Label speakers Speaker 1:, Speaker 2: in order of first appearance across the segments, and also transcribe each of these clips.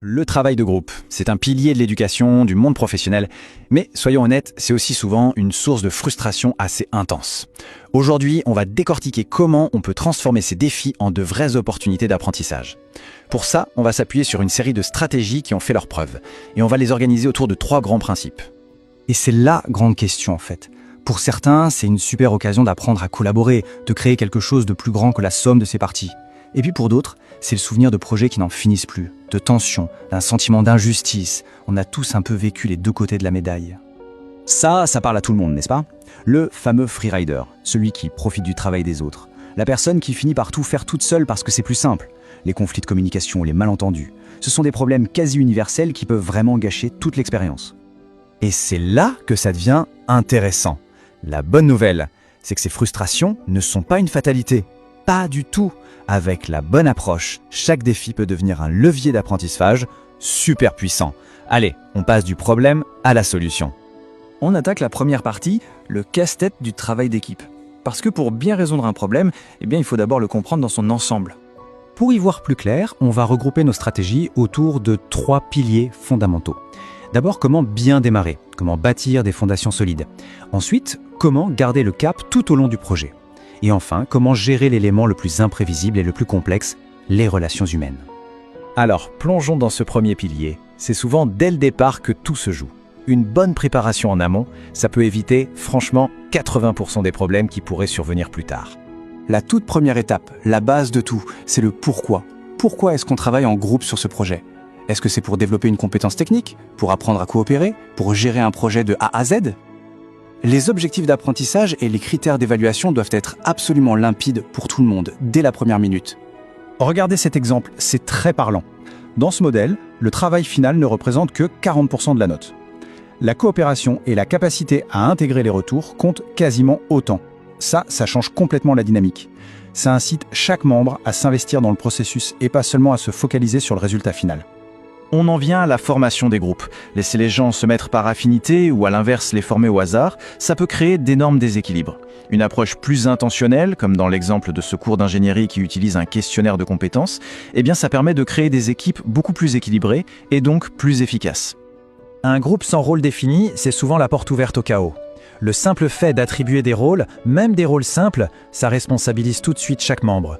Speaker 1: Le travail de groupe, c'est un pilier de l'éducation, du monde professionnel, mais soyons honnêtes, c'est aussi souvent une source de frustration assez intense. Aujourd'hui, on va décortiquer comment on peut transformer ces défis en de vraies opportunités d'apprentissage. Pour ça, on va s'appuyer sur une série de stratégies qui ont fait leurs preuves, et on va les organiser autour de 3 grands principes.
Speaker 2: Et c'est la grande question en fait. Pour certains, c'est une super occasion d'apprendre à collaborer, de créer quelque chose de plus grand que la somme de ses parties. Et puis pour d'autres, c'est le souvenir de projets qui n'en finissent plus, de tensions, d'un sentiment d'injustice. On a tous un peu vécu les 2 côtés de la médaille. Ça parle à tout le monde, n'est-ce pas? Le fameux freerider, celui qui profite du travail des autres. La personne qui finit par tout faire toute seule parce que c'est plus simple. Les conflits de communication, les malentendus, ce sont des problèmes quasi universels qui peuvent vraiment gâcher toute l'expérience. Et c'est là que ça devient intéressant. La bonne nouvelle, c'est que ces frustrations ne sont pas une fatalité. Pas du tout. Avec la bonne approche, chaque défi peut devenir un levier d'apprentissage super puissant. Allez, on passe du problème à la solution.
Speaker 3: On attaque la première partie, le casse-tête du travail d'équipe. Parce que pour bien résoudre un problème, il faut d'abord le comprendre dans son ensemble.
Speaker 2: Pour y voir plus clair, on va regrouper nos stratégies autour de 3 piliers fondamentaux. D'abord, comment bien démarrer, comment bâtir des fondations solides. Ensuite, comment garder le cap tout au long du projet. Et enfin, comment gérer l'élément le plus imprévisible et le plus complexe, les relations humaines.
Speaker 1: Alors, plongeons dans ce premier pilier. C'est souvent dès le départ que tout se joue. Une bonne préparation en amont, ça peut éviter, franchement, 80% des problèmes qui pourraient survenir plus tard.
Speaker 3: La toute première étape, la base de tout, c'est le pourquoi. Pourquoi est-ce qu'on travaille en groupe sur ce projet? Est-ce que c'est pour développer une compétence technique? Pour apprendre à coopérer? Pour gérer un projet de A à Z? Les objectifs d'apprentissage et les critères d'évaluation doivent être absolument limpides pour tout le monde, dès la première minute.
Speaker 2: Regardez cet exemple, c'est très parlant. Dans ce modèle, le travail final ne représente que 40% de la note. La coopération et la capacité à intégrer les retours comptent quasiment autant. Ça change complètement la dynamique. Ça incite chaque membre à s'investir dans le processus et pas seulement à se focaliser sur le résultat final.
Speaker 1: On en vient à la formation des groupes. Laisser les gens se mettre par affinité ou à l'inverse les former au hasard, ça peut créer d'énormes déséquilibres. Une approche plus intentionnelle, comme dans l'exemple de ce cours d'ingénierie qui utilise un questionnaire de compétences, ça permet de créer des équipes beaucoup plus équilibrées et donc plus efficaces.
Speaker 4: Un groupe sans rôle défini, c'est souvent la porte ouverte au chaos. Le simple fait d'attribuer des rôles, même des rôles simples, ça responsabilise tout de suite chaque membre.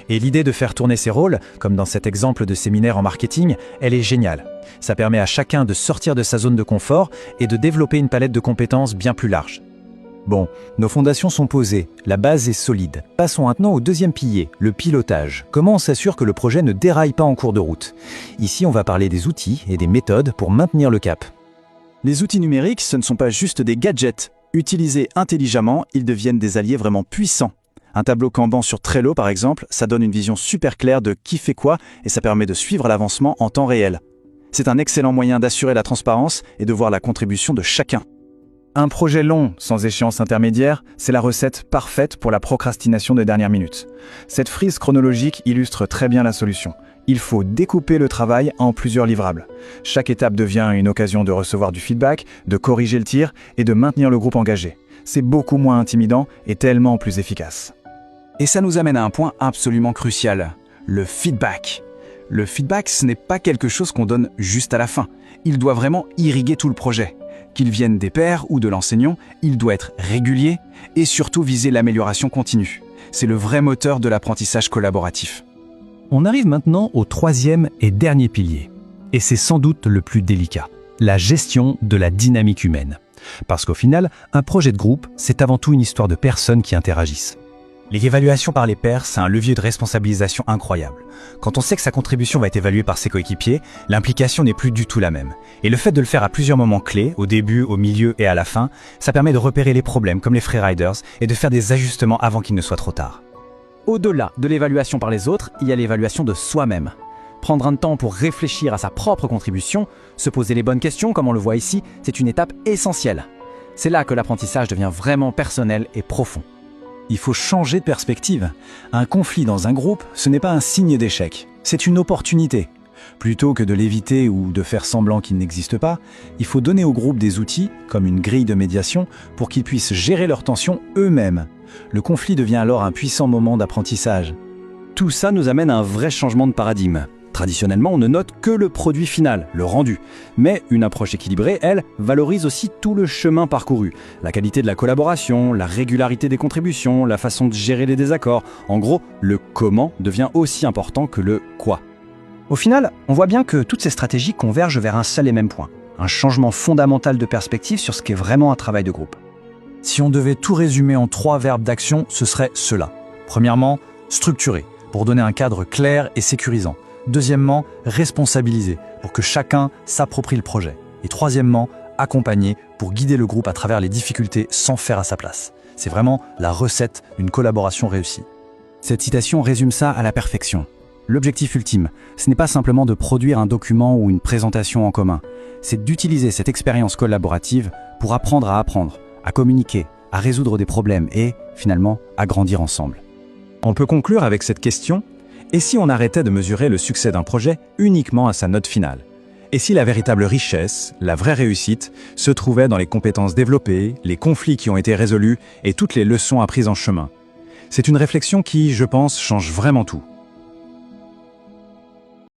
Speaker 4: Et l'idée de faire tourner ces rôles, comme dans cet exemple de séminaire en marketing, elle est géniale. Ça permet à chacun de sortir de sa zone de confort et de développer une palette de compétences bien plus large.
Speaker 2: Bon, nos fondations sont posées, la base est solide. Passons maintenant au deuxième pilier, le pilotage. Comment on s'assure que le projet ne déraille pas en cours de route? Ici, on va parler des outils et des méthodes pour maintenir le cap.
Speaker 3: Les outils numériques, ce ne sont pas juste des gadgets. Utilisés intelligemment, ils deviennent des alliés vraiment puissants. Un tableau Kanban sur Trello, par exemple, ça donne une vision super claire de qui fait quoi et ça permet de suivre l'avancement en temps réel. C'est un excellent moyen d'assurer la transparence et de voir la contribution de chacun. Un projet long, sans échéance intermédiaire, c'est la recette parfaite pour la procrastination de dernière minute. Cette frise chronologique illustre très bien la solution. Il faut découper le travail en plusieurs livrables. Chaque étape devient une occasion de recevoir du feedback, de corriger le tir et de maintenir le groupe engagé. C'est beaucoup moins intimidant et tellement plus efficace. Et ça nous amène à un point absolument crucial, le feedback. Le feedback, ce n'est pas quelque chose qu'on donne juste à la fin. Il doit vraiment irriguer tout le projet. Qu'il vienne des pairs ou de l'enseignant, il doit être régulier et surtout viser l'amélioration continue. C'est le vrai moteur de l'apprentissage collaboratif.
Speaker 2: On arrive maintenant au 3e et dernier pilier. Et c'est sans doute le plus délicat, la gestion de la dynamique humaine. Parce qu'au final, un projet de groupe, c'est avant tout une histoire de personnes qui interagissent. L'évaluation par les pairs, c'est un levier de responsabilisation incroyable. Quand on sait que sa contribution va être évaluée par ses coéquipiers, l'implication n'est plus du tout la même. Et le fait de le faire à plusieurs moments clés, au début, au milieu et à la fin, ça permet de repérer les problèmes comme les freeriders et de faire des ajustements avant qu'il ne soit trop tard.
Speaker 3: Au-delà de l'évaluation par les autres, il y a l'évaluation de soi-même. Prendre un temps pour réfléchir à sa propre contribution, se poser les bonnes questions comme on le voit ici, c'est une étape essentielle. C'est là que l'apprentissage devient vraiment personnel et profond.
Speaker 2: Il faut changer de perspective. Un conflit dans un groupe, ce n'est pas un signe d'échec, c'est une opportunité. Plutôt que de l'éviter ou de faire semblant qu'il n'existe pas, il faut donner au groupe des outils, comme une grille de médiation, pour qu'ils puissent gérer leurs tensions eux-mêmes. Le conflit devient alors un puissant moment d'apprentissage.
Speaker 3: Tout ça nous amène à un vrai changement de paradigme.
Speaker 2: Traditionnellement, on ne note que le produit final, le rendu. Mais une approche équilibrée, elle, valorise aussi tout le chemin parcouru. La qualité de la collaboration, la régularité des contributions, la façon de gérer les désaccords. En gros, le comment devient aussi important que le quoi. Au final, on voit bien que toutes ces stratégies convergent vers un seul et même point. Un changement fondamental de perspective sur ce qu'est vraiment un travail de groupe.
Speaker 4: Si on devait tout résumer en 3 verbes d'action, ce serait cela. Premièrement, structurer, pour donner un cadre clair et sécurisant. Deuxièmement, responsabiliser, pour que chacun s'approprie le projet. Et troisièmement, accompagner, pour guider le groupe à travers les difficultés sans faire à sa place. C'est vraiment la recette d'une collaboration réussie.
Speaker 2: Cette citation résume ça à la perfection. L'objectif ultime, ce n'est pas simplement de produire un document ou une présentation en commun, c'est d'utiliser cette expérience collaborative pour apprendre, à communiquer, à résoudre des problèmes et, finalement, à grandir ensemble.
Speaker 4: On peut conclure avec cette question: et si on arrêtait de mesurer le succès d'un projet uniquement à sa note finale? Et si la véritable richesse, la vraie réussite, se trouvait dans les compétences développées, les conflits qui ont été résolus et toutes les leçons apprises en chemin? C'est une réflexion qui, je pense, change vraiment tout.